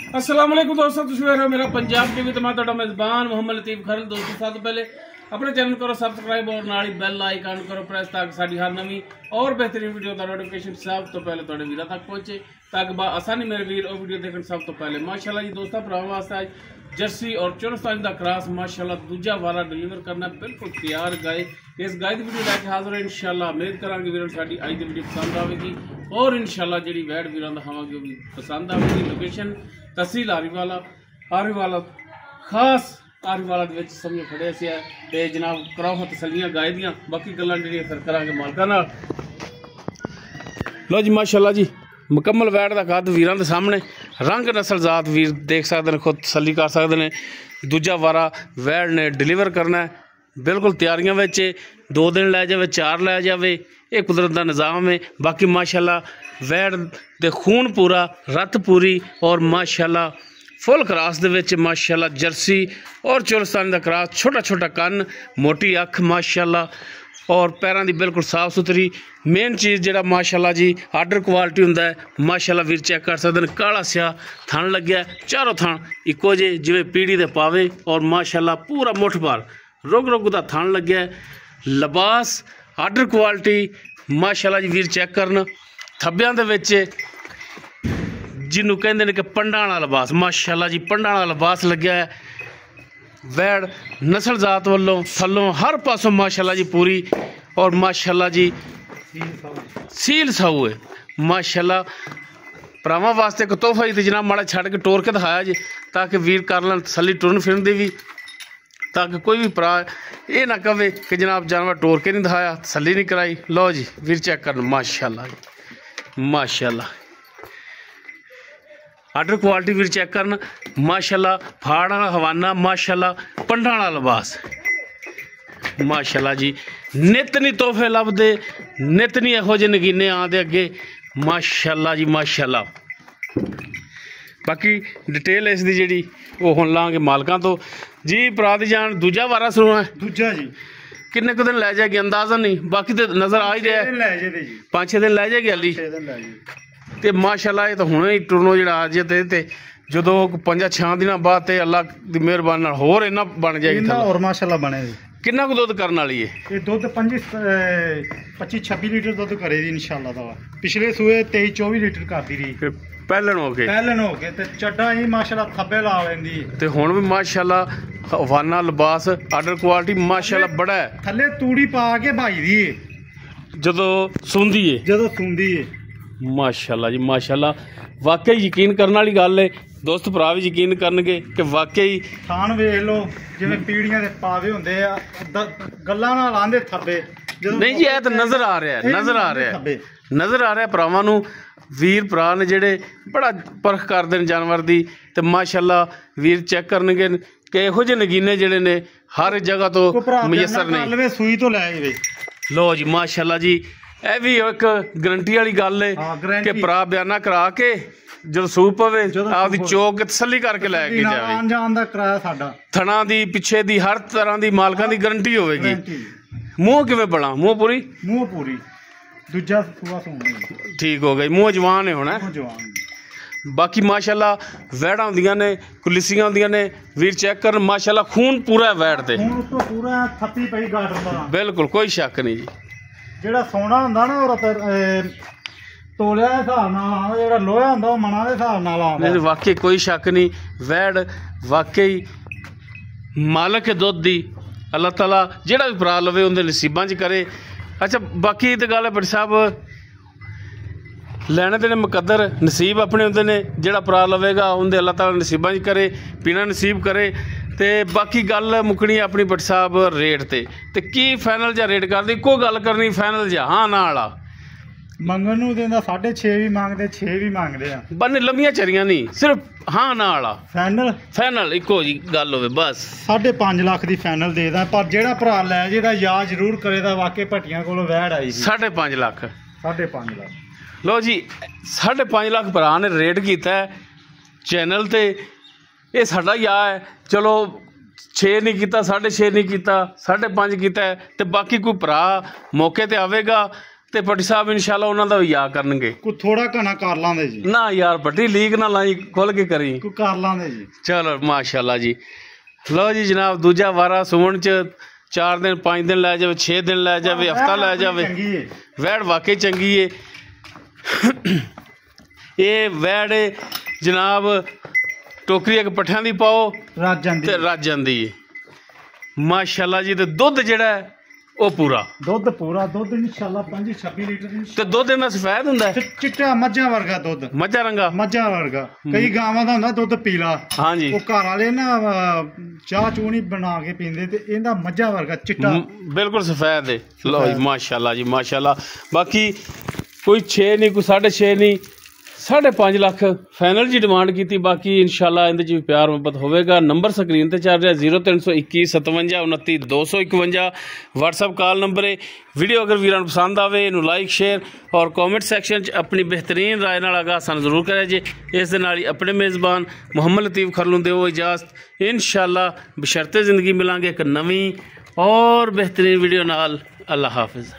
अस्सलाम वालेकुम दोस्तों, तुसीं वेख रहे हो मेरा पंजाब टीवी ते मैं तुहाडा मेज़बान मोहम्मद लतीफ खरल। दोस्तों सब तो पहले अपने चैनल करो सब्सक्राइब और नाल ही बेल आइकन करो प्रेस ताकि साडी हर नवी और बेहतरीन वीडियो का नोटिफिकेशन सब तो पहले तुहाडे वीरां तक पहुंचे, ताकि आसानी मेरे वीर और वीडियो देखने सब तो पहले। माशाल्लाह जी दोस्तों, भरावां वास्ते आज जर्सी और चुरस्तानी का क्रॉस माशाल्लाह दूजा वाला डिलीवर करना बिल्कुल तैयार गाय। इस गाय की वीडियो लैके हाजिर है इंशाल्लाह। उम्मीद करांगे वीरों साडी अज दी वीडियो पसंद आएगी और इंशाल्लाह जी वैड वीरों दिखावांगे वो भी पसंद आएगी। लोकेशन तहसील आरीवाला खास आरीवाला समझो खड़े से है जनाब। कराओ तसलियां गाय दियां, बाकी गल्लां जिहड़ियां फिर करांगे मालकां नाल। लो जी माशाल्लाह जी मुकम्मल वैड का कद वीरां दे सामने, रंग नस्ल जात वीर देख सकते हैं, खुद तसली कर सकते हैं। दूजा वारा वैड ने डिलीवर करना है, बिल्कुल तैयारियां विच 2 दिन लै जाए 4 लै जाए, ये कुदरत का निज़ाम है। बाकी माशाल्लाह वैड दे खून पूरा, रत पूरी और माशाल्लाह फुल क्रॉस दे विच माशाल्लाह जर्सी और चुरस्तानी का क्रॉस, छोटा छोटा कन्न, मोटी अख माशाल्लाह और पैरों की बिल्कुल साफ सुथरी। मेन चीज़ जिहड़ा माशाल्लाह जी आर्डर क्वालिटी हुंदा है माशाल्लाह वीर चेक कर सकते हैं। काला स्या थन लग्या, चारों थन इक्को जे जिवें पीढ़ी दे पावे और माशाल्लाह पूरा मुठ भर रुग दा थन लग्या। लिबास आर्डर क्वालिटी माशाल्लाह जी वीर चेक करन। थब्बियां दे विच जिन्हों कहते हैं कि पंडा वाला लिबास माशाल्लाह जी पंडा वाला लिबास लग्या है। वैड नस्ल जात वालों थलों हर पासों माशाल्लाह जी पूरी और माशाल्लाह जी सील साऊ है माशाल्लाह। भरावां वास्ते एक तोहफा ही जनाब माड़ा छड़ के टोर के दिखाया जी, ताकि वीर कर लें तसली टुरन फिरन दी भी, ताकि कोई भी भरा ये ना कहे कि जनाब जानवर टोर के नहीं दिखाया, तसली नहीं कराई। लो जी वीर चेक कर माशाल्लाह जी माशाल्लाह आर्डर क्वालिटी वीर चेक करन माशाल्लाह। फाड़ वाला हवाना माशाल्लाह, पंडा वाला लिबास माशाल्लाह जी। नित नहीं तोहफे लभदे, नित नहीं इहो जे नगीने आंदे अगे माशाल्लाह जी माशाल्लाह। बाकी डिटेल इसकी जी वो हुण लांगे मालकां तो जी। भरा दी जान दूजा वारा सुना है, दूजा जी किन्ने कुछ दिन लै जाएगी अंदाजा नहीं, बाकी तो नज़र आ ही रहा है 5-6 दिन लै जाएगी हाली ते माशाल्लाह। ये तो हुणे ही टुरनो जिहड़ा अज ते जदों 5-6 दिनों बाद ते अल्लाह दी मेहरबानी नाल होर इन्ना बन जाएगी और माशाल्लाह बने। किन्ना को दुध करने वाली है? ये दुध 25-26 लीटर दुध करेगी इंशाल्लाह दा। पिछले सूए 23-24 लीटर करदी रही पहलन हो के ते चड्डा ही माशाल्लाह थब्बे ला लेंदी ते हुण भी माशाल्लाह हवाना लिबास आर्डर क्वालिटी माशाल्लाह बड़ा है। थल्ले तूड़ी पा के भाई दी जदों सुंदी है माशाल्लाह जी माशाल्लाह। वाकई यकीन करने वाली गल है दोस्त, भरा भी यकीन करनगे कि वाकई थान वेख लो जिवें पीढ़ियां दे पावे हुंदे आ, गल्लां नाल आंदे थब्बे नहीं जी। ये तो नज़र आ रहा है, नज़र आ रहा है भरावां नूं। वीर भरा ने जिहड़े बड़ा परख करदे ने जानवर दी ते माशाल्लाह वीर चेक करनगे कि इहो जे नगीने जिहड़े ने हर जगह तो मुयसर नहीं। सूई तो लै गए लो जी माशाल्लाह जी। यह भी एक गारंटी वाली गल है कि भरा बयाना करा के जो सूह पवे आपकी चौक तसली करके लैके जाए। थणा दी पिछे दी हर तरह की मालकां दी गारंटी होगी। मूँह किवें बड़ा? मूँह पूरी दूजा ठीक हो गई, मूँह जवान है होना। बाकी माशाल्लाह वैड़ा होंदियां ने, कुलिसियां होंदियां ने, वीर चेक कर माशाल्लाह खून पूरा है वैड़ ते बिल्कुल कोई शक नहीं जी। जेड़ा सोना हुंदा ना और तोलिया दे हिसाब नाल आंदा, जेड़ा लोहा हुंदा ओह मना दे हिसाब नाल आंदा। वाकई कोई शक नहीं, वैड़ वाकई मालक है दुध दी। अल्लाह ताला जेड़ा भी भरा लवे उनके नसीबां च करे। अच्छा बाकी तो गल है बड़ी साहब, लैने देने मुकद्दर नसीब अपने होंदे ने, जेड़ा भरा लवेगा उनके अल्लाह ताला नसीबां च करे, पीना नसीब करे। ते बाकी गल मुकनी अपनी बट साहब रेट ते की फाइनल जा रेट कर दी को गल करनी फाइनल जा हाँ ना वाला मंगन नूं देंदा 6.5 भी मांगदे 6 भी मांगदे आ बन्ने लंबियां चरियां नहीं सिर्फ हाँ ना वाला फाइनल इको जी गल होवे बस 5.5 लाख दी फाइनल दे दा। पर जेड़ा भरा लै जेदा याद जरूर करेदा वाकई भट्टियां कोलों वैड़ आई 5.5 लाख लो जी 5.5 लाख भरा ने रेट कीता चैनल ते। ये साडा या है चलो 6 नहीं किया 6.5 नहीं किया 5.5 किया तो बाकी कोई भरा मौके ते आवेगा ਤੇ ਪੱਟੀ ਸਾਹਿਬ ਇਨਸ਼ਾਅੱਲਾ ਉਹਨਾਂ ਦਾ ਵੀ ਯਾਦ ਕਰਨਗੇ। ਕੋਈ ਥੋੜਾ ਘਣਾ ਕਰ ਲਾਂਦੇ ਜੀ ਨਾ ਯਾਰ, ਪੱਟੀ ਲੀਕ ਨਾ ਲਾਈ, ਖੁੱਲ ਕੇ ਕਰੀ, ਕੋਈ ਕਰ ਲਾਂਦੇ ਜੀ। ਚਲੋ ਮਾਸ਼ਾਅੱਲਾ ਜੀ। ਲਓ ਜੀ ਜਨਾਬ, ਦੂਜਾ ਵਾਰਾ ਸੁਣ ਚ 4 ਦਿਨ 5 ਦਿਨ ਲੈ ਜਾਵੇ, 6 ਦਿਨ ਲੈ ਜਾਵੇ, ਹਫਤਾ ਲੈ ਜਾਵੇ, ਵੈੜ ਵਾਕਈ ਚੰਗੀ ਏ। ਇਹ ਵੈੜ ਜਨਾਬ ਟੋਕਰੀ ਇੱਕ ਪੱਠਿਆਂ ਦੀ ਪਾਓ ਤੇ ਰੱਜ ਜਾਂਦੀ ਏ ਮਾਸ਼ਾਅੱਲਾ ਜੀ। ਤੇ ਦੁੱਧ ਜਿਹੜਾ ਉਹ ਪੂਰਾ ਦੁੱਧ ਇਨਸ਼ਾਅੱਲਾ 25-26 ਲੀਟਰ ਤੇ ਦੁੱਧ ਇਹਨਾਂ ਸਫੈਦ ਹੁੰਦਾ ਚਿੱਟਾ ਮੱਝਾਂ ਵਰਗਾ ਦੁੱਧ, ਮੱਝਾਂ ਵਰਗਾ। ਕਈ ਗਾਵਾਂ ਦਾ ਹੁੰਦਾ ਦੁੱਧ ਪੀਲਾ, ਹਾਂਜੀ, ਉਹ ਘਰ ਵਾਲੇ ਨਾ ਚਾਹ ਚੂਣੀ ਬਣਾ ਕੇ ਪੀਂਦੇ, ਤੇ ਇਹਦਾ ਮੱਝਾਂ ਵਰਗਾ ਚਿੱਟਾ ਬਿਲਕੁਲ ਸਫੈਦ ਹੈ। ਲਓ ਜੀ ਮਾਸ਼ਾਅੱਲਾ ਜੀ ਮਾਸ਼ਾਅੱਲਾ। ਬਾਕੀ ਕੋਈ 6 ਨਹੀਂ, ਕੋਈ 6.5 ਨਹੀਂ, 5.5 ਲੱਖ ਫਾਈਨਲ ਜੀ ਡਿਮਾਂਡ ਕੀਤੀ। ਬਾਕੀ ਇਨਸ਼ਾਅੱਲਾ ਇਹਦੇ 'ਚ ਵੀ ਪਿਆਰ ਮੁਹੱਬਤ ਹੋਵੇਗਾ। ਨੰਬਰ ਸਕਰੀਨ ਤੇ ਚੱਲ ਰਿਹਾ 0321 57 29 251 WhatsApp ਕਾਲ ਨੰਬਰ ਹੈ। ਵੀਡੀਓ ਅਗਰ ਵੀਰਾਂ ਨੂੰ ਪਸੰਦ ਆਵੇ ਇਹਨੂੰ ਲਾਈਕ ਸ਼ੇਅਰ ਔਰ ਕਮੈਂਟ ਸੈਕਸ਼ਨ 'ਚ ਆਪਣੀ ਬਿਹਤਰੀਨ ਰਾਏ ਨਾਲ ਆਗਾਹ ਸਾਨੂੰ ਜ਼ਰੂਰ ਕਰਿਆ ਜੇ। ਇਸ ਦੇ ਨਾਲ ਹੀ ਆਪਣੇ ਮੇਜ਼ਬਾਨ ਮੁਹੰਮਦ ਲਤੀਫ ਖਰਲੂ ਦਿਓ ਇਜਾਜ਼ਤ। ਇਨਸ਼ਾਅੱਲਾ ਬਸ਼ਰਤੇ ਜ਼ਿੰਦਗੀ ਮਿਲਾਂਗੇ ਇੱਕ ਨਵੀਂ ਔਰ ਬਿਹਤਰੀਨ ਵੀਡੀਓ ਨਾਲ। ਅੱਲਾ ਹਾਫਿਜ਼।